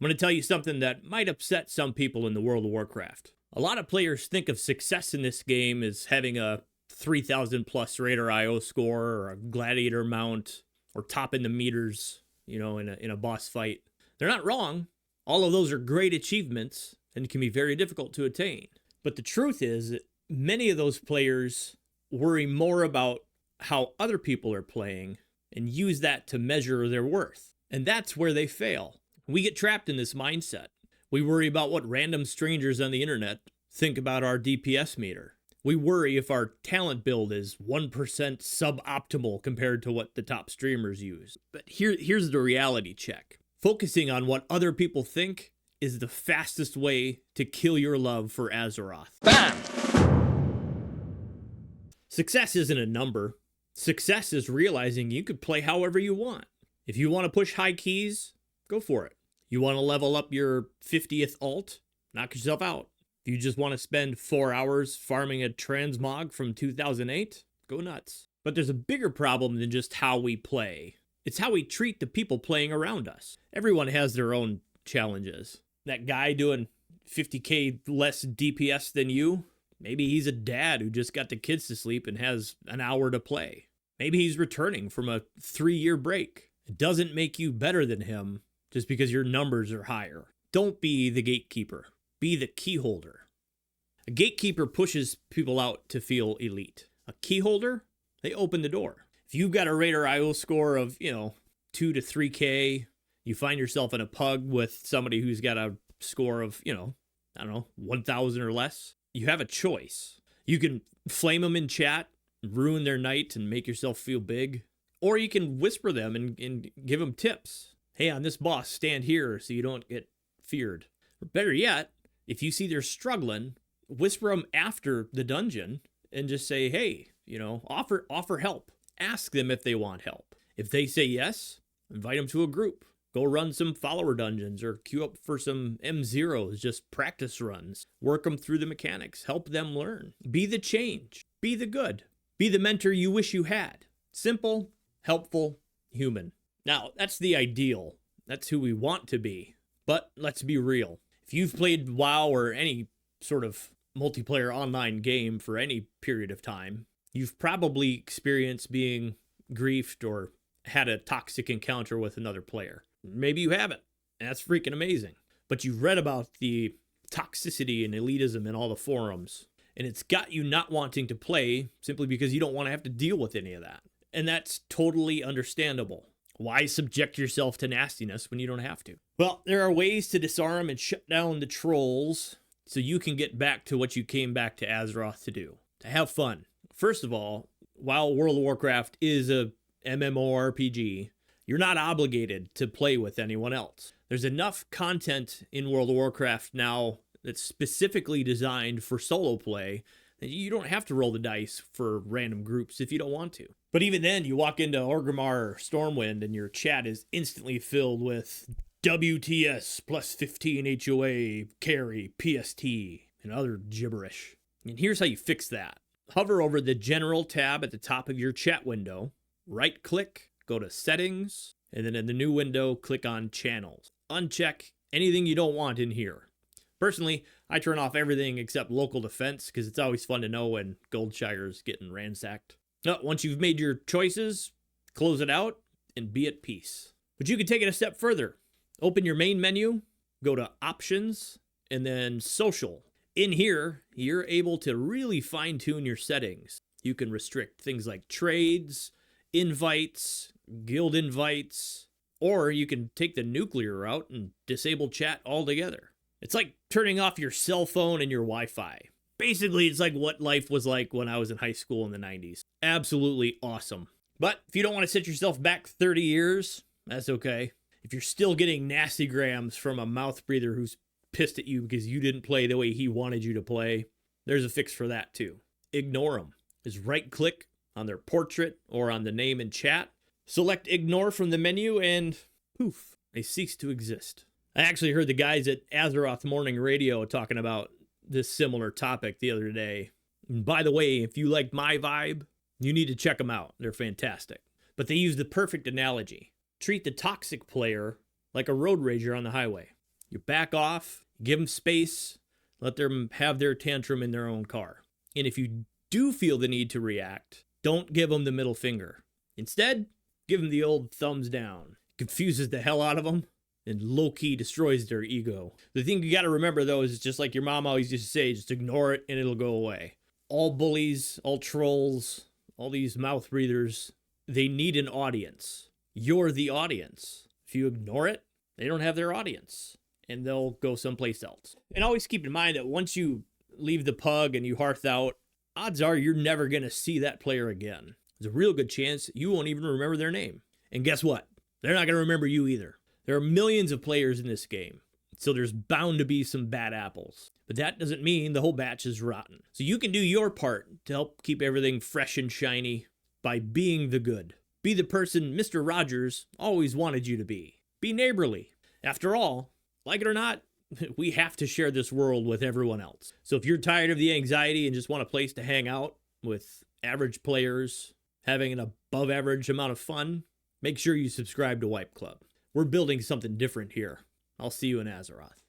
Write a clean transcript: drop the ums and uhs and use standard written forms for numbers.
I'm going to tell you something that might upset some people in the World of Warcraft. A lot of players think of success in this game as having a 3,000 plus Raider IO score or a gladiator mount or topping the meters, in a boss fight. They're not wrong. All of those are great achievements and can be very difficult to attain. But the truth is that many of those players worry more about how other people are playing and use that to measure their worth. And that's where they fail. We get trapped in this mindset. We worry about what random strangers on the internet think about our DPS meter. We worry if our talent build is 1% suboptimal compared to what the top streamers use. But here's the reality check. Focusing on what other people think is the fastest way to kill your love for Azeroth. Bam! Success isn't a number. Success is realizing you could play however you want. If you want to push high keys, go for it. You want to level up your 50th alt? Knock yourself out. If you just want to spend 4 hours farming a transmog from 2008, go nuts. But there's a bigger problem than just how we play. It's how we treat the people playing around us. Everyone has their own challenges. That guy doing 50k less DPS than you, maybe he's a dad who just got the kids to sleep and has an hour to play. Maybe he's returning from a 3-year break. It doesn't make you better than him just because your numbers are higher. Don't be the gatekeeper. Be the keyholder. A gatekeeper pushes people out to feel elite. A keyholder, they open the door. If you've got a Raider IO score of, 2 to 3k, you find yourself in a pug with somebody who's got a score of, 1,000 or less, you have a choice. You can flame them in chat, ruin their night, and make yourself feel big. Or you can whisper them and give them tips. Hey, on this boss, stand here so you don't get feared. Or better yet, if you see they're struggling, whisper them after the dungeon and just say, hey, offer help. Ask them if they want help. If they say yes, invite them to a group. Go run some follower dungeons or queue up for some M0s, just practice runs. Work them through the mechanics. Help them learn. Be the change. Be the good. Be the mentor you wish you had. Simple, helpful, human. Now, that's the ideal. That's who we want to be. But let's be real. If you've played WoW or any sort of multiplayer online game for any period of time, you've probably experienced being griefed or had a toxic encounter with another player. Maybe you haven't. That's freaking amazing. But you've read about the toxicity and elitism in all the forums, and it's got you not wanting to play simply because you don't want to have to deal with any of that. And that's totally understandable. Why subject yourself to nastiness when you don't have to? Well, there are ways to disarm and shut down the trolls so you can get back to what you came back to Azeroth to do, to have fun. First of all, while World of Warcraft is a MMORPG, you're not obligated to play with anyone else. There's enough content in World of Warcraft now that's specifically designed for solo play that you don't have to roll the dice for random groups if you don't want to. But even then, you walk into Orgrimmar or Stormwind and your chat is instantly filled with WTS plus 15 HOA, carry, PST, and other gibberish. And here's how you fix that. Hover over the General tab at the top of your chat window, right-click, go to Settings, and then in the new window, click on Channels. Uncheck anything you don't want in here. Personally, I turn off everything except local defense because it's always fun to know when Goldshire's getting ransacked. Once you've made your choices, close it out and be at peace. But you can take it a step further. Open your main menu, go to Options, and then Social. In here, you're able to really fine-tune your settings. You can restrict things like trades, invites, guild invites, or you can take the nuclear route and disable chat altogether. It's like turning off your cell phone and your Wi-Fi. Basically, it's like what life was like when I was in high school in the 90s. Absolutely awesome. But if you don't want to set yourself back 30 years, that's okay. If you're still getting nasty grams from a mouth breather who's pissed at you because you didn't play the way he wanted you to play, there's a fix for that too. Ignore them. Just right-click on their portrait or on the name in chat, select Ignore from the menu, and poof, they cease to exist. I actually heard the guys at Azeroth Morning Radio talking about this similar topic the other day. And by the way, if you like my vibe, you need to check them out. They're fantastic. But they use the perfect analogy. Treat the toxic player like a road rager on the highway. You back off, give them space, let them have their tantrum in their own car. And if you do feel the need to react, don't give them the middle finger. Instead, give them the old thumbs down. Confuses the hell out of them and low-key destroys their ego. The thing you got to remember, though, is just like your mom always used to say, just ignore it and it'll go away. All bullies, all trolls, all these mouth breathers, they need an audience. You're the audience. If you ignore it, they don't have their audience and they'll go someplace else. And always keep in mind that once you leave the pug and you hearth out, odds are you're never going to see that player again. There's a real good chance you won't even remember their name. And guess what? They're not going to remember you either. There are millions of players in this game, so there's bound to be some bad apples. But that doesn't mean the whole batch is rotten. So you can do your part to help keep everything fresh and shiny by being the good. Be the person Mr. Rogers always wanted you to be. Be neighborly. After all, like it or not, we have to share this world with everyone else. So if you're tired of the anxiety and just want a place to hang out with average players, having an above average amount of fun, make sure you subscribe to Wipe Club. We're building something different here. I'll see you in Azeroth.